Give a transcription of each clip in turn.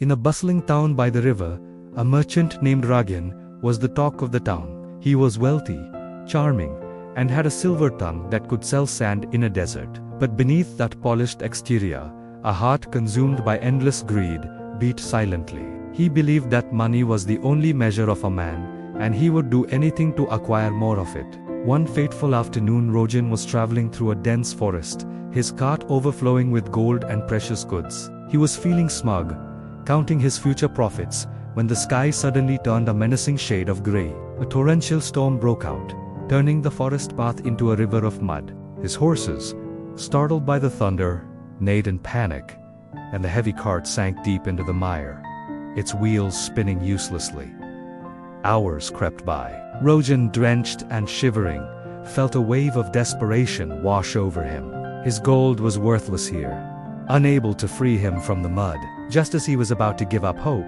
In a bustling town by the river, a merchant named Rajan was the talk of the town. He was wealthy, charming, and had a silver tongue that could sell sand in a desert. But beneath that polished exterior, a heart consumed by endless greed beat silently. He believed that money was the only measure of a man, and he would do anything to acquire more of it. One fateful afternoon, Rajan was traveling through a dense forest, his cart overflowing with gold and precious goods. He was feeling smug, counting his future profits, when the sky suddenly turned a menacing shade of grey. A torrential storm broke out, turning the forest path into a river of mud. His horses, startled by the thunder, neighed in panic, and the heavy cart sank deep into the mire, its wheels spinning uselessly. Hours crept by. Rajan, drenched and shivering, felt a wave of desperation wash over him. His gold was worthless here, unable to free him from the mud. Just as he was about to give up hope,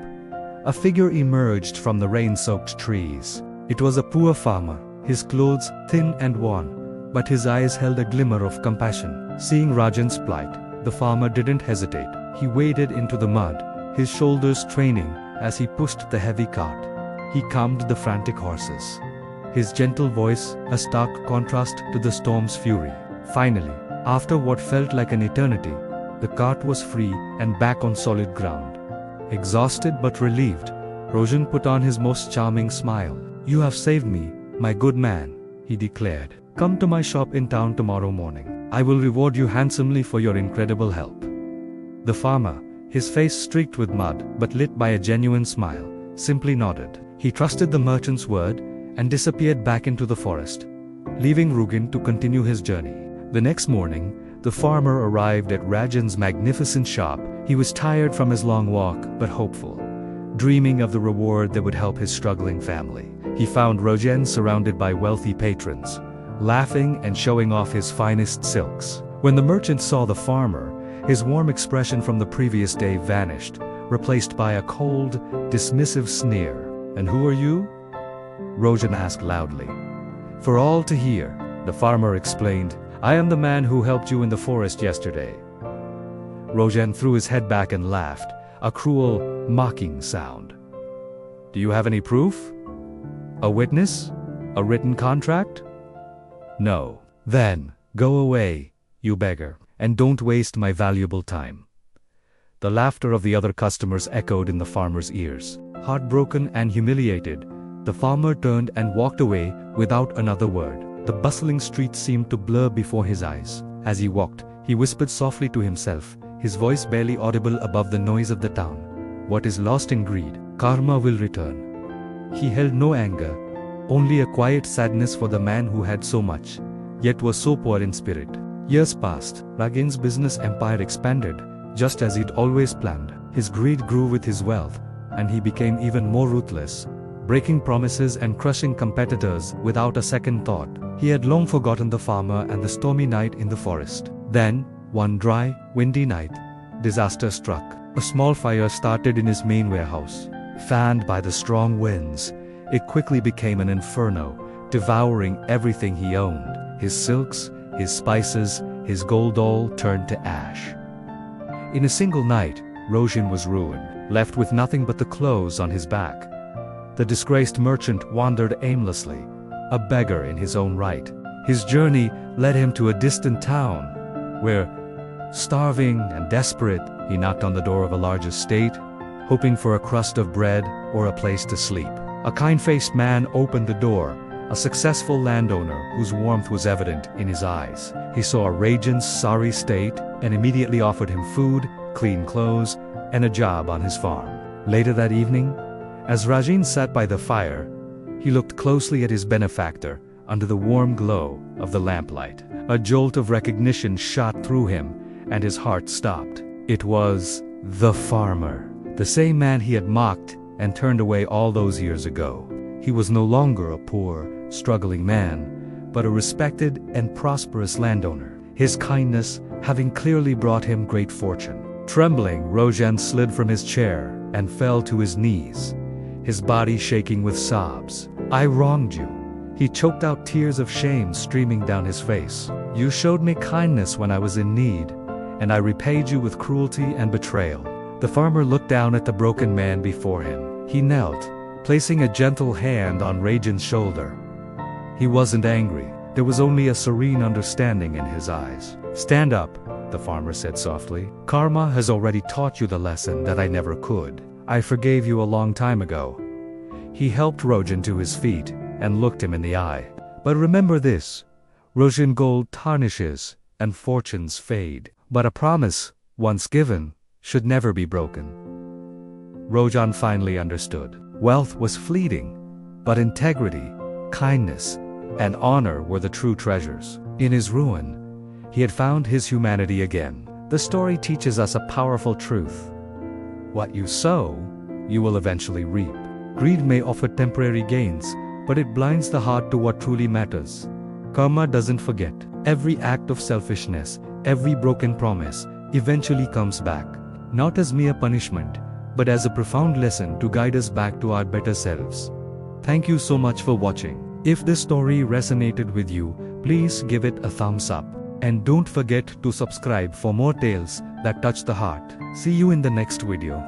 a figure emerged from the rain-soaked trees. It was a poor farmer, his clothes thin and worn, but his eyes held a glimmer of compassion. Seeing Rajan's plight, the farmer didn't hesitate. He waded into the mud, his shoulders straining as he pushed the heavy cart. He calmed the frantic horses, his gentle voice a stark contrast to the storm's fury. Finally, after what felt like an eternity, the cart was free and back on solid ground. Exhausted but relieved, Rajan put on his most charming smile. "You have saved me, my good man," he declared. "Come to my shop in town tomorrow morning. I will reward you handsomely for your incredible help." The farmer, his face streaked with mud but lit by a genuine smile, simply nodded. He trusted the merchant's word and disappeared back into the forest, leaving Rajan to continue his journey. The next morning, the farmer arrived at Rajan's magnificent shop. He was tired from his long walk, but hopeful, dreaming of the reward that would help his struggling family. He found Rajan surrounded by wealthy patrons, laughing and showing off his finest silks. When the merchant saw the farmer, his warm expression from the previous day vanished, replaced by a cold, dismissive sneer. "And who are you?" Rajan asked loudly. For all to hear, the farmer explained, "I am the man who helped you in the forest yesterday." Rajan threw his head back and laughed, a cruel, mocking sound. "Do you have any proof? A witness? A written contract?" "No." "Then, go away, you beggar, and don't waste my valuable time." The laughter of the other customers echoed in the farmer's ears. Heartbroken and humiliated, the farmer turned and walked away without another word. The bustling streets seemed to blur before his eyes. As he walked, he whispered softly to himself, his voice barely audible above the noise of the town. "What is lost in greed, karma will return." He held no anger, only a quiet sadness for the man who had so much, yet was so poor in spirit. Years passed. Rajan's business empire expanded, just as he'd always planned. His greed grew with his wealth, and he became even more ruthless, breaking promises and crushing competitors without a second thought. He had long forgotten the farmer and the stormy night in the forest. Then, one dry, windy night, disaster struck. A small fire started in his main warehouse. Fanned by the strong winds, it quickly became an inferno, devouring everything he owned. His silks, his spices, his gold all turned to ash. In a single night, Rajan was ruined, left with nothing but the clothes on his back. The disgraced merchant wandered aimlessly, a beggar in his own right. His journey led him to a distant town, where, starving and desperate, he knocked on the door of a large estate, hoping for a crust of bread or a place to sleep. A kind-faced man opened the door, a successful landowner whose warmth was evident in his eyes. He saw Rajan's sorry state and immediately offered him food, clean clothes, and a job on his farm. Later that evening, as Rajan sat by the fire, he looked closely at his benefactor under the warm glow of the lamplight. A jolt of recognition shot through him, and his heart stopped. It was the farmer, the same man he had mocked and turned away all those years ago. He was no longer a poor, struggling man, but a respected and prosperous landowner, his kindness having clearly brought him great fortune. Trembling, Rajan slid from his chair and fell to his knees, his body shaking with sobs. "I wronged you." He choked out, tears of shame streaming down his face. "You showed me kindness when I was in need, and I repaid you with cruelty and betrayal." The farmer looked down at the broken man before him. He knelt, placing a gentle hand on Rajan's shoulder. He wasn't angry. There was only a serene understanding in his eyes. "Stand up," the farmer said softly. "Karma has already taught you the lesson that I never could. I forgave you a long time ago." He helped Rajan to his feet and looked him in the eye. "But remember this, Rajan, gold tarnishes and fortunes fade. But a promise, once given, should never be broken." Rajan finally understood. Wealth was fleeting, but integrity, kindness, and honor were the true treasures. In his ruin, he had found his humanity again. The story teaches us a powerful truth. What you sow, you will eventually reap. Greed may offer temporary gains, but it blinds the heart to what truly matters. Karma doesn't forget. Every act of selfishness, every broken promise, eventually comes back, not as mere punishment, but as a profound lesson to guide us back to our better selves. Thank you so much for watching. If this story resonated with you, please give it a thumbs up. And don't forget to subscribe for more tales that touch the heart. See you in the next video.